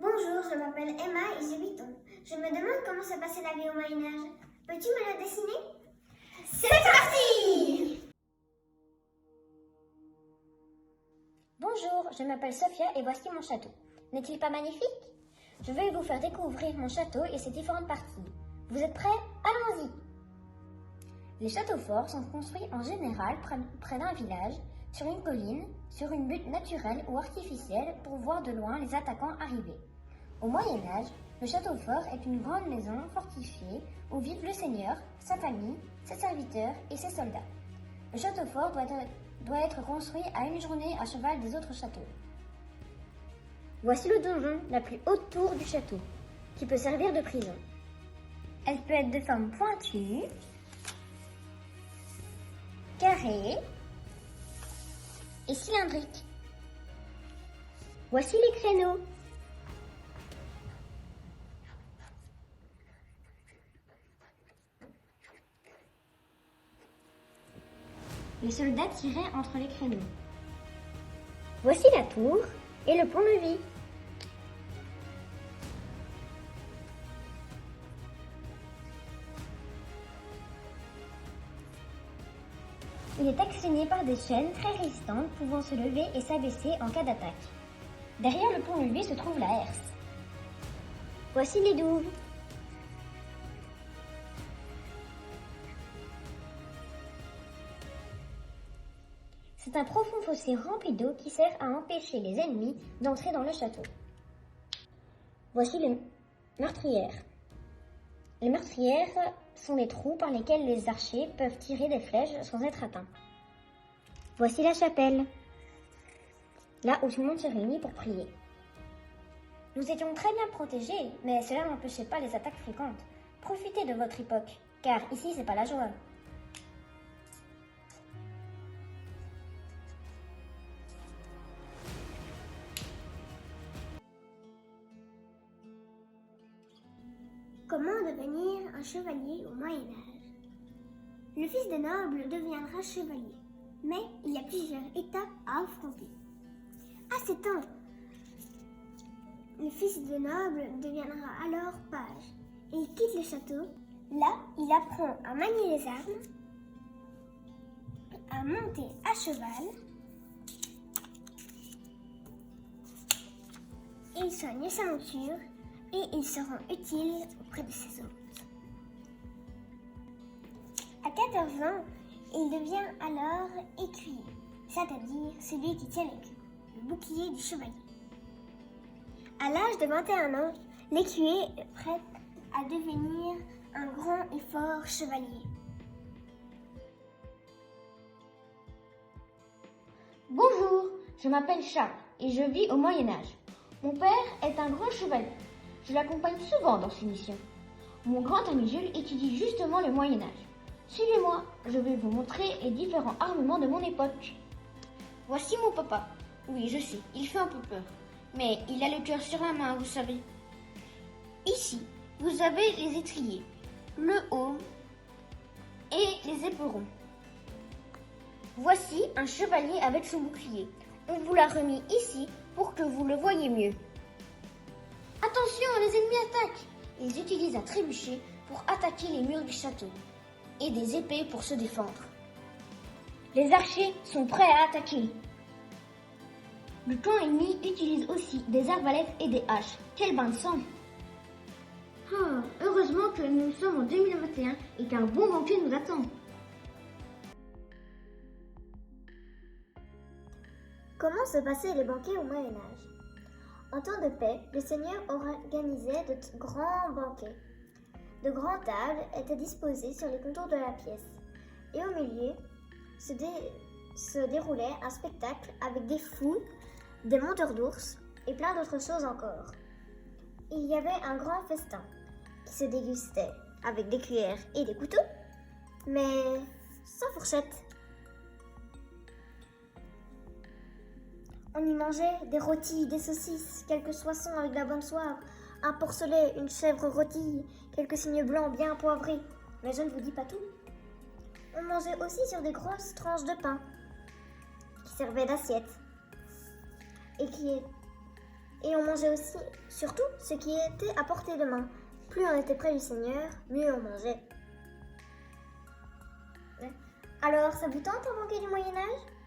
Bonjour, je m'appelle Emma et j'ai 8 ans. Je me demande comment se passait la vie au Moyen-Âge. Peux-tu me le dessiner? C'est parti! Bonjour, je m'appelle Sophia et voici mon château. N'est-il pas magnifique? Je vais vous faire découvrir mon château et ses différentes parties. Vous êtes prêts? Allons-y! Les châteaux forts sont construits en général près d'un village, sur une colline, sur une butte naturelle ou artificielle pour voir de loin les attaquants arriver. Au Moyen-Âge, le château fort est une grande maison fortifiée où vivent le seigneur, sa famille, ses serviteurs et ses soldats. Le château fort doit être construit à une journée à cheval des autres châteaux. Voici le donjon, la plus haute tour du château, qui peut servir de prison. Elle peut être de forme pointue, carrée et cylindrique. Voici les créneaux. Les soldats tiraient entre les créneaux. Voici la tour et le pont-levis. Il est actionné par des chaînes très résistantes pouvant se lever et s'abaisser en cas d'attaque. Derrière le pont-levis se trouve la herse. Voici les douves. C'est un profond fossé rempli d'eau qui sert à empêcher les ennemis d'entrer dans le château. Voici les meurtrières. Les meurtrières sont des trous par lesquels les archers peuvent tirer des flèches sans être atteints. Voici la chapelle, là où tout le monde se réunit pour prier. Nous étions très bien protégés, mais cela n'empêchait pas les attaques fréquentes. Profitez de votre époque, car ici c'est pas la joie. Comment devenir un chevalier au Moyen-Âge? Le fils de noble deviendra chevalier, mais il y a plusieurs étapes à affronter. À 7 ans, le fils de noble deviendra alors page et il quitte le château. Là, il apprend à manier les armes, à monter à cheval, et il soigne sa monture et il se rend utile auprès de ses hôtes. À 14 ans, il devient alors écuyer, c'est-à-dire celui qui tient le bouclier du chevalier. À l'âge de 21 ans, l'écuyer est prêt à devenir un grand et fort chevalier. Bonjour, je m'appelle Charles et je vis au Moyen-Âge. Mon père est un grand chevalier. Je l'accompagne souvent dans ses missions. Mon grand ami Jules étudie justement le Moyen-Âge. Suivez-moi, je vais vous montrer les différents armements de mon époque. Voici mon papa. Oui, je sais, il fait un peu peur. Mais il a le cœur sur la main, vous savez. Ici, vous avez les étriers, le aume et les éperons. Voici un chevalier avec son bouclier. On vous l'a remis ici pour que vous le voyiez mieux. Attention, les ennemis attaquent! Ils utilisent un trébuchet pour attaquer les murs du château et des épées pour se défendre. Les archers sont prêts à attaquer. Le camp ennemi utilise aussi des arbalètes et des haches. Quel bain de sang! Heureusement que nous sommes en 2021 et qu'un bon banquet nous attend. Comment se passaient les banquets au Moyen-Âge? En temps de paix, le seigneur organisait de grands banquets. De grandes tables étaient disposées sur les contours de la pièce. Et au milieu se déroulait un spectacle avec des fous, des monteurs d'ours et plein d'autres choses encore. Il y avait un grand festin qui se dégustait avec des cuillères et des couteaux, mais sans fourchette. On y mangeait des rôtis, des saucisses, quelques soissons avec de la bonne soie, un porcelet, une chèvre rôtie, quelques cygnes blancs bien poivrés. Mais je ne vous dis pas tout. On mangeait aussi sur des grosses tranches de pain qui servaient d'assiette et qui Et on mangeait aussi, surtout, ce qui était à portée de main. Plus on était près du Seigneur, mieux on mangeait. Alors, ça vous tente un banquet du Moyen-Âge ?